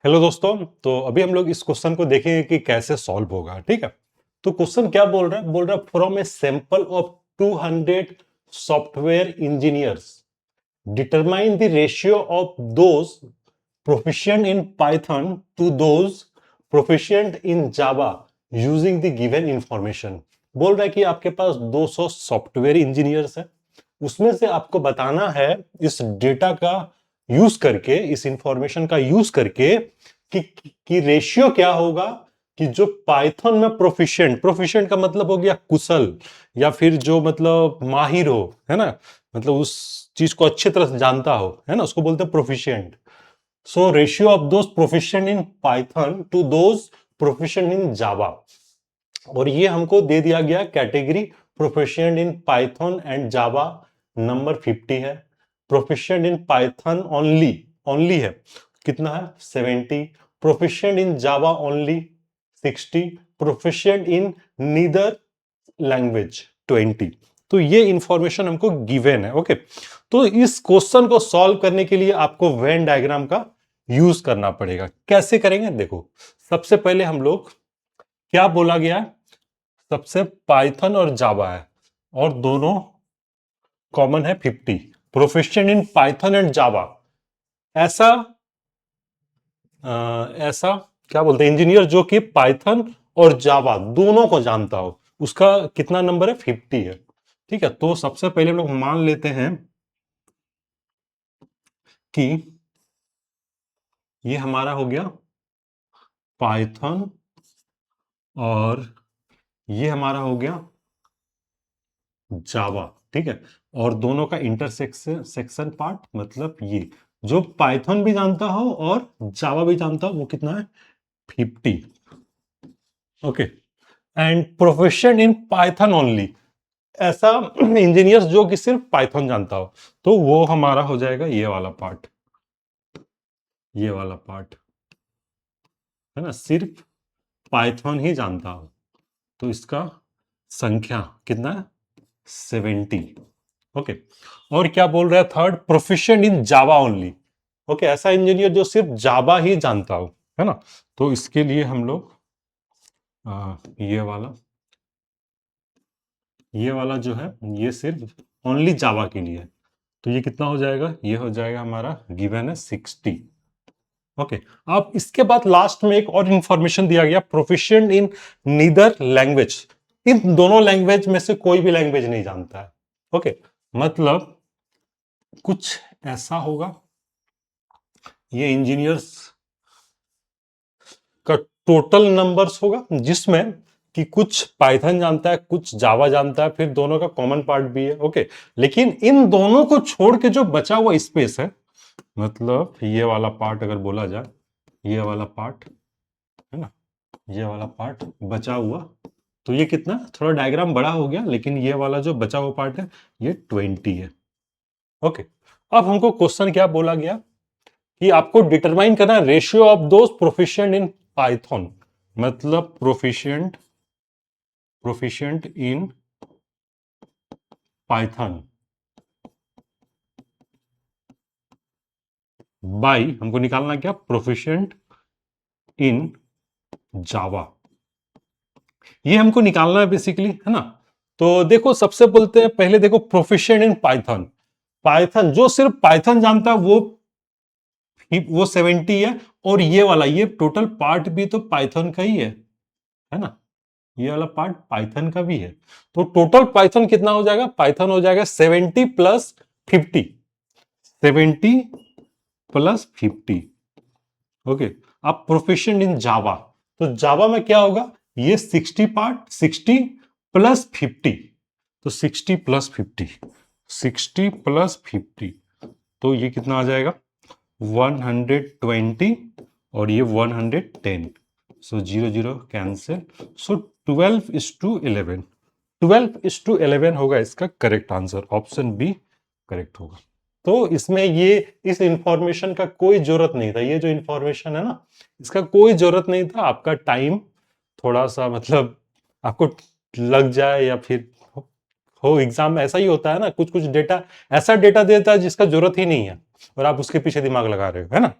Hello दोस्तों। तो अभी हम लोग इस क्वेश्चन को देखेंगे कि कैसे सॉल्व होगा। ठीक है, तो क्वेश्चन क्या बोल रहा है from a sample of 200 software engineers determine the ratio of those proficient in Python to those proficient in Java using the given information। बोल रहा है कि आपके पास 200 सॉफ्टवेयर इंजीनियर्स हैं, उसमें से आपको बताना है इस डेटा का यूज करके, इस इंफॉर्मेशन का यूज करके कि रेशियो क्या होगा कि जो पाइथन में प्रोफिशिएंट, प्रोफिशिएंट का मतलब हो गया कुशल या फिर जो मतलब माहिर हो, है ना, मतलब उस चीज को अच्छी तरह से जानता हो, है ना, उसको बोलते हैं proficient. So ratio of those proficient in Python to those proficient in Java। और ये हमको दे दिया गया category proficient in Python and Java number 50 है। Proficient in Python only, only है कितना है 70। प्रोफिशिएंट इन जावा ओनली 60। प्रोफिशिएंट इन नीदर लैंग्वेज 20। तो ये इंफॉर्मेशन हमको गिवन है। ओके, तो इस क्वेश्चन को सॉल्व करने के लिए आपको वेन डायग्राम का यूज करना पड़ेगा। कैसे करेंगे देखो, सबसे पहले हम लोग क्या बोला गया है, सबसे पाइथन और जावा है और दोनों कॉमन है 50। प्रोफिशिएंट इन पाइथन एंड जावा, ऐसा ऐसा क्या बोलते हैं इंजीनियर जो कि पाइथन और जावा दोनों को जानता हो, उसका कितना नंबर है 50 है। ठीक है, तो सबसे पहले हम लोग मान लेते हैं कि ये हमारा हो गया पाइथन और ये हमारा हो गया जावा। ठीक है, और दोनों का इंटरसेक्शन सेक्शन पार्ट मतलब ये जो पाइथन भी जानता हो और जावा भी जानता हो वो कितना है 50। Okay, and proficient in Python only, ऐसा इंजीनियर्स जो कि सिर्फ पाइथन जानता हो, तो वो हमारा हो जाएगा ये वाला पार्ट, ये वाला पार्ट है ना, सिर्फ पाइथन ही जानता हो, तो इसका संख्या कितना है 70। ओके, और क्या बोल रहा है थर्ड, प्रोफिशिएंट इन जावा ओनली। ओके, ऐसा इंजीनियर जो सिर्फ जावा ही जानता हो, है ना, तो इसके लिए हम लोग ये वाला जो है ये सिर्फ ओनली जावा के लिए है, तो ये कितना हो जाएगा, ये हो जाएगा हमारा गिवन है 60। ओके, अब इसके बाद लास्ट में एक और इंफॉर्मेशन दिया गया, प्रोफिशिएंट इन नीदर लैंग्वेज। इन दोनों लैंग्वेज में से कोई भी लैंग्वेज नहीं जानता है। ओके, मतलब कुछ ऐसा होगा, ये इंजीनियर्स का टोटल नंबर्स होगा जिसमें कि कुछ पाइथन जानता है, कुछ जावा जानता है, फिर दोनों का कॉमन पार्ट भी है। ओके, लेकिन इन दोनों को छोड़ के जो बचा हुआ स्पेस है, मतलब ये वाला पार्ट अगर बोला जाए, ये वाला पार्ट है ना, ये वाला पार्ट बचा हुआ, तो ये कितना, थोड़ा डायग्राम बड़ा हो गया, लेकिन ये वाला जो बचा हुआ पार्ट है ये 20 है। ओके, अब हमको क्वेश्चन क्या बोला गया कि आपको डिटरमाइन करना है ratio of those proficient in Python, मतलब प्रोफिशिएंट इन पाइथन बाय, हमको निकालना क्या, प्रोफिशिएंट इन जावा, ये हमको निकालना है बेसिकली, है ना। तो देखो सबसे बोलते हैं पहले, देखो प्रोफिशिएंट इन पाइथन, पाइथन जो सिर्फ पाइथन जानता है वो 70 है, और ये वाला ये टोटल पार्ट भी तो पाइथन का ही है ना, ये वाला पार्ट पाइथन का भी है, तो टोटल पाइथन कितना हो जाएगा, पाइथन हो जाएगा 70 प्लस 50, 70 प्लस 50। ओके, अब प्रोफिशिएंट इन जावा, तो जावा में क्या होगा, ये 60 पार्ट 60 प्लस 50, तो 60 प्लस 50, 60 प्लस 50, तो ये कितना आ जाएगा 120 और ये 110, सो 0 0 कैंसिल, सो 12:11, 12:11 होगा इसका correct answer, option B correct होगा। तो इसमें ये इस इंफॉर्मेशन का कोई जरूरत नहीं था, ये जो इंफॉर्मेशन है ना इसका कोई जरूरत नहीं था, आपका टाइम थोड़ा सा मतलब आपको लग जाए या फिर हो एग्जाम में ऐसा ही होता है ना, कुछ कुछ डेटा ऐसा डेटा देता है जिसका जरूरत ही नहीं है और आप उसके पीछे दिमाग लगा रहे हो, है ना।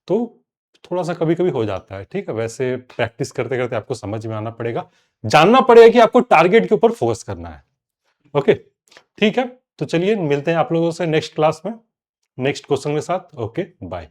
तो थोड़ा सा कभी कभी हो जाता है, ठीक है। वैसे प्रैक्टिस करते करते आपको समझ में आना पड़ेगा, जानना पड़ेगा कि आपको टारगेट के ऊपर फोकस करना है। ओके, ठीक है। तो चलिए मिलते हैं आप लोगों से नेक्स्ट क्लास में नेक्स्ट क्वेश्चन के साथ। Okay, bye.